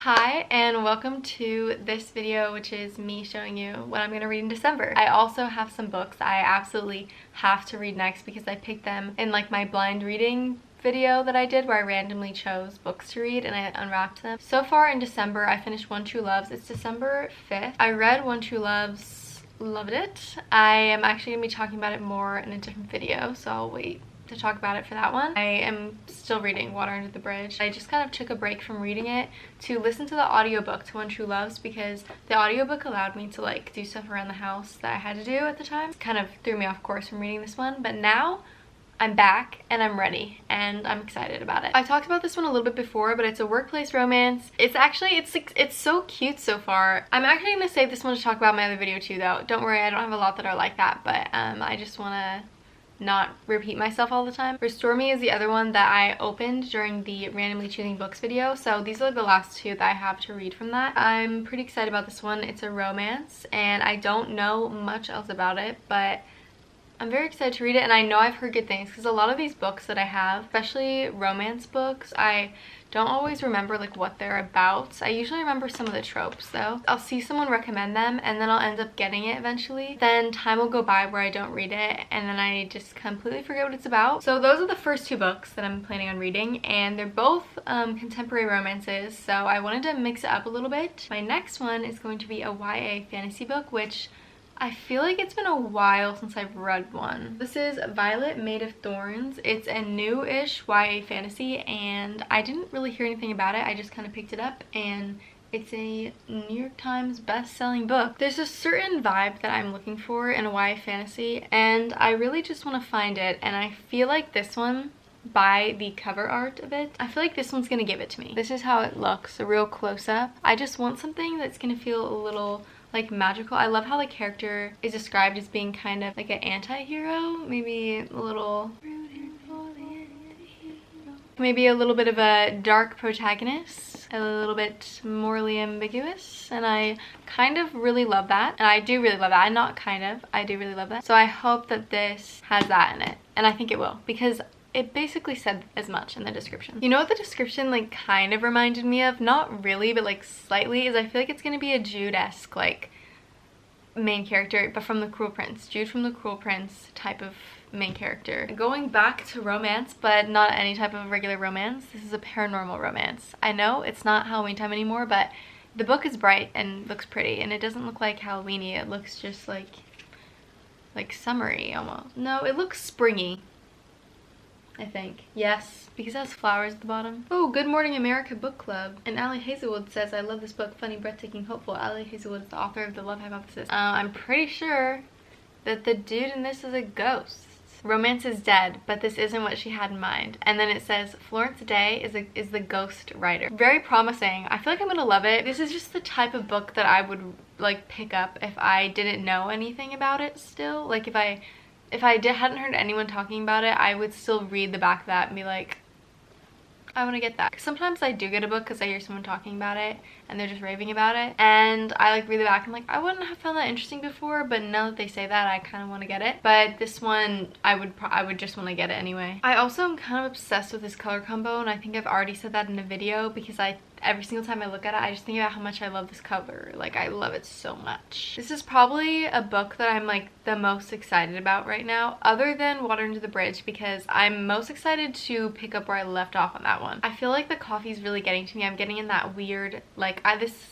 Hi and welcome to this video, which is me showing you what I'm going to read in December. I also have some books I absolutely have to read next because I picked them in like my blind reading video that I did where I randomly chose books to read and I unwrapped them. So far in December I finished One True Loves. It's December 5th. I read One True Loves, loved it. I am actually going to be talking about it more in a different video, so I'll wait to talk about it for that one. I am still reading Water Under the Bridge. I just kind of took a break from reading it to listen to the audiobook to One True Loves because the audiobook allowed me to like do stuff around the house that I had to do at the time. It kind of threw me off course from reading this one, but now I'm back and I'm ready and I'm excited about it. I talked about this one a little bit before, but it's a workplace romance. It's so cute so far. I'm actually gonna save this one to talk about my other video too though. Don't worry, I don't have a lot that are like that, but I just wanna not repeat myself all the time. Restore Me is the other one that I opened during the randomly choosing books video, so these are the last two that I have to read from that. I'm pretty excited about this one. It's a romance and I don't know much else about it, but I'm very excited to read it, and I know I've heard good things because a lot of these books that I have, especially romance books, I don't always remember like what they're about. I usually remember some of the tropes though. I'll see someone recommend them and then I'll end up getting it eventually. Then time will go by where I don't read it and then I just completely forget what it's about. So those are the first two books that I'm planning on reading, and they're both contemporary romances, so I wanted to mix it up a little bit. My next one is going to be a YA fantasy book, which I feel like it's been a while since I've read one. This is Violet Made of Thorns. It's a new-ish YA fantasy and I didn't really hear anything about it. I just kind of picked it up and it's a New York Times best-selling book. There's a certain vibe that I'm looking for in a YA fantasy and I really just want to find it, and I feel like this one, by the cover art of it, I feel like this one's gonna give it to me. This is how it looks, a real close-up. I just want something that's gonna feel a little like magical. I love how the character is described as being kind of like an anti-hero, maybe a little bit of a dark protagonist, a little bit morally ambiguous, and I kind of really love that. And I do really love that. I do really love that. So I hope that this has that in it, and I think it will because it basically said as much in the description. You know what the description like kind of reminded me of? Not really, but like slightly, is I feel like it's gonna be a Jude-esque like main character, but from The Cruel Prince. Jude from The Cruel Prince type of main character. Going back to romance, but not any type of regular romance. This is a paranormal romance. I know it's not Halloween time anymore, but the book is bright and looks pretty, and it doesn't look like Halloween-y. It looks just like summery almost. No, it looks springy, I think. Yes, because it has flowers at the bottom. Oh, Good Morning America Book Club. And Ali Hazelwood says, I love this book, funny, breathtaking, hopeful. Ali Hazelwood is the author of The Love Hypothesis. I'm pretty sure that the dude in this is a ghost. Romance is dead, but this isn't what she had in mind. And then it says, Florence Day is the ghost writer. Very promising. I feel like I'm gonna love it. This is just the type of book that I would like pick up if I didn't know anything about it still. Like if I hadn't heard anyone talking about it, I would still read the back of that and be like, I want to get that. Sometimes I do get a book because I hear someone talking about it and they're just raving about it, and I like read the back and I'm like, I wouldn't have found that interesting before, but now that they say that, I kind of want to get it. But this one, I would just want to get it anyway. I also am kind of obsessed with this color combo, and I think I've already said that in a video because every single time I look at it, I just think about how much I love this cover. Like, I love it so much. This is probably a book that I'm like the most excited about right now, other than Water Under the Bridge, because I'm most excited to pick up where I left off on that one. I feel like the coffee is really getting to me. I'm getting in that weird, like,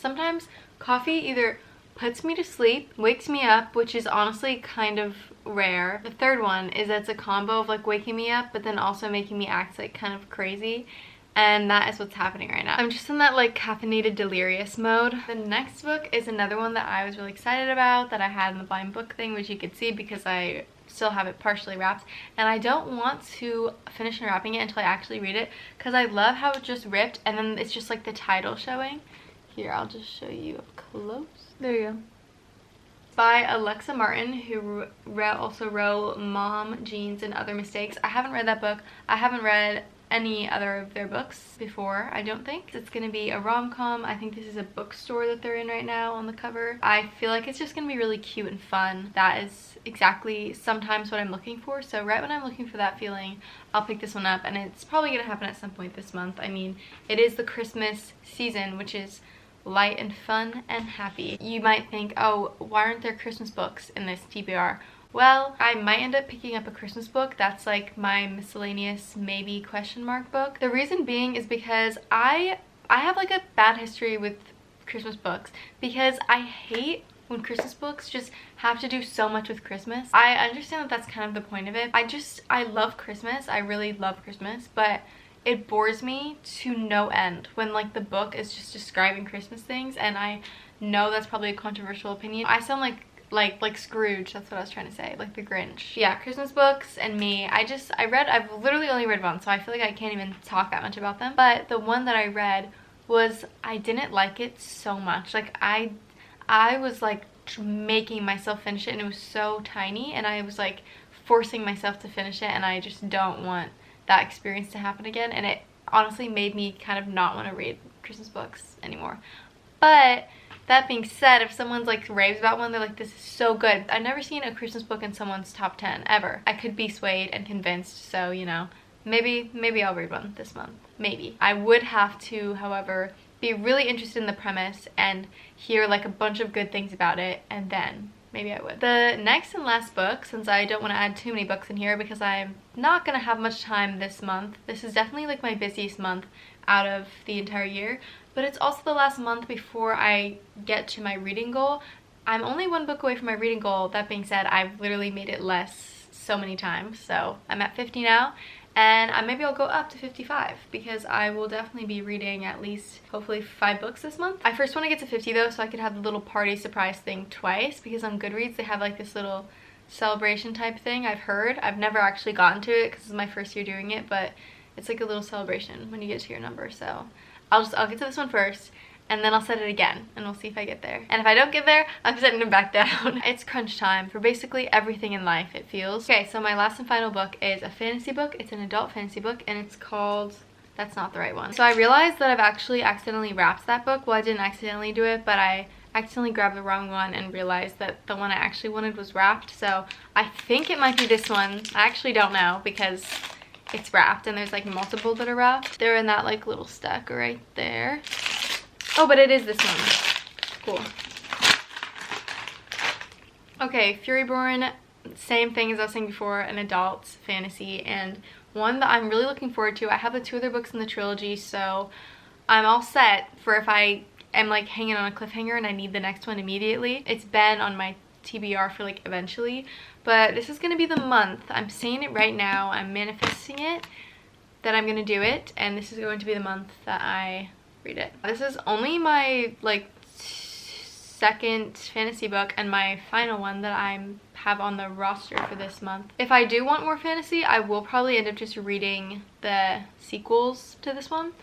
sometimes coffee either puts me to sleep, wakes me up, which is honestly kind of rare. The third one is that it's a combo of like waking me up, but then also making me act like kind of crazy. And that is what's happening right now. I'm just in that like caffeinated delirious mode. The next book is another one that I was really excited about that I had in the blind book thing, which you could see because I still have it partially wrapped, and I don't want to finish unwrapping it until I actually read it because I love how it just ripped and then it's just like the title showing. Here, I'll just show you up close. There you go. By Alexa Martin, who also wrote Mom, Jeans, and Other Mistakes. I haven't read that book. I haven't read any other of their books before, I don't think. It's gonna be a rom-com. I think this is a bookstore that they're in right now on the cover. I feel like it's just gonna be really cute and fun. That is exactly sometimes what I'm looking for. So right when I'm looking for that feeling, I'll pick this one up, and it's probably gonna happen at some point this month. I mean, it is the Christmas season, which is light and fun and happy. You might think, oh, why aren't there Christmas books in this TBR? Well, I might end up picking up a Christmas book. That's like my miscellaneous maybe question mark book. The reason being is because I have like a bad history with Christmas books, because I hate when Christmas books just have to do so much with Christmas. I understand that that's kind of the point of it. I love Christmas. I really love Christmas, but it bores me to no end when like the book is just describing Christmas things, and I know that's probably a controversial opinion. I sound like Scrooge, that's what I was trying to say, like the Grinch. Yeah, Christmas books and me, I've literally only read one, so I feel like I can't even talk that much about them. But the one that I read I didn't like it so much. Like I was like making myself finish it, and it was so tiny, and I was like forcing myself to finish it, and I just don't want that experience to happen again, and it honestly made me kind of not want to read Christmas books anymore. But that being said, if someone's like raves about one, they're like, this is so good. I've never seen a Christmas book in someone's top 10 ever. I could be swayed and convinced, so you know, maybe I'll read one this month. Maybe. I would have to, however, be really interested in the premise and hear like a bunch of good things about it, and then maybe I would. The next and last book, since I don't want to add too many books in here because I'm not going to have much time this month. This is definitely like my busiest month out of the entire year, but it's also the last month before I get to my reading goal. I'm only one book away from my reading goal. That being said, I've literally made it less so many times. So I'm at 50 now, and maybe I'll go up to 55 because I will definitely be reading at least hopefully 5 books this month. I first want to get to 50 though, so I could have the little party surprise thing twice, because on Goodreads they have like this little celebration type thing. I've heard. I've never actually gotten to it because it's my first year doing it, but it's like a little celebration when you get to your number. So I'll get to this one first, and then I'll set it again, and we'll see if I get there. And if I don't get there, I'm setting it back down. It's crunch time for basically everything in life, it feels. Okay, so my last and final book is a fantasy book. It's an adult fantasy book, and it's called... That's not the right one. So I realized that I've actually accidentally wrapped that book. Well, I didn't accidentally do it, but I accidentally grabbed the wrong one and realized that the one I actually wanted was wrapped. So I think it might be this one. I actually don't know because it's wrapped, and there's like multiple that are wrapped. They're in that like little stack right there. Oh, but it is this one. Cool. Okay, Furyborn, same thing as I was saying before, an adult fantasy, and one that I'm really looking forward to. I have the 2 other books in the trilogy, so I'm all set for if I am like hanging on a cliffhanger and I need the next one immediately. It's been on my TBR for like eventually, but this is gonna be the month. I'm saying it right now, I'm manifesting it, that I'm gonna do it, and this is going to be the month that I read it. This is only my like 2nd fantasy book and my final one that I have on the roster for this month. If I do want more fantasy, I will probably end up just reading the sequels to this one,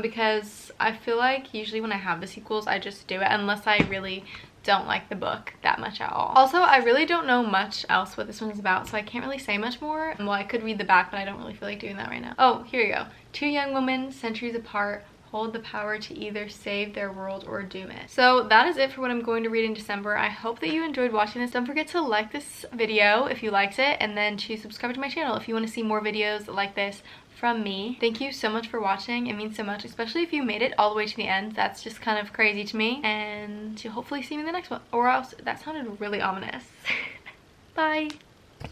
because I feel like usually when I have the sequels I just do it unless I really don't like the book that much at all. Also, I really don't know much else what this one is about, so I can't really say much more. Well, I could read the back, but I don't really feel like doing that right now. Oh, here you go. 2 young women, centuries apart, hold the power to either save their world or doom it. So that is it for what I'm going to read in December. I hope that you enjoyed watching this. Don't forget to like this video if you liked it, and then to subscribe to my channel if you want to see more videos like this from me. Thank you so much for watching. It means so much, especially if you made it all the way to the end. That's just kind of crazy to me. And you'll hopefully see me in the next one. Or else, that sounded really ominous. Bye.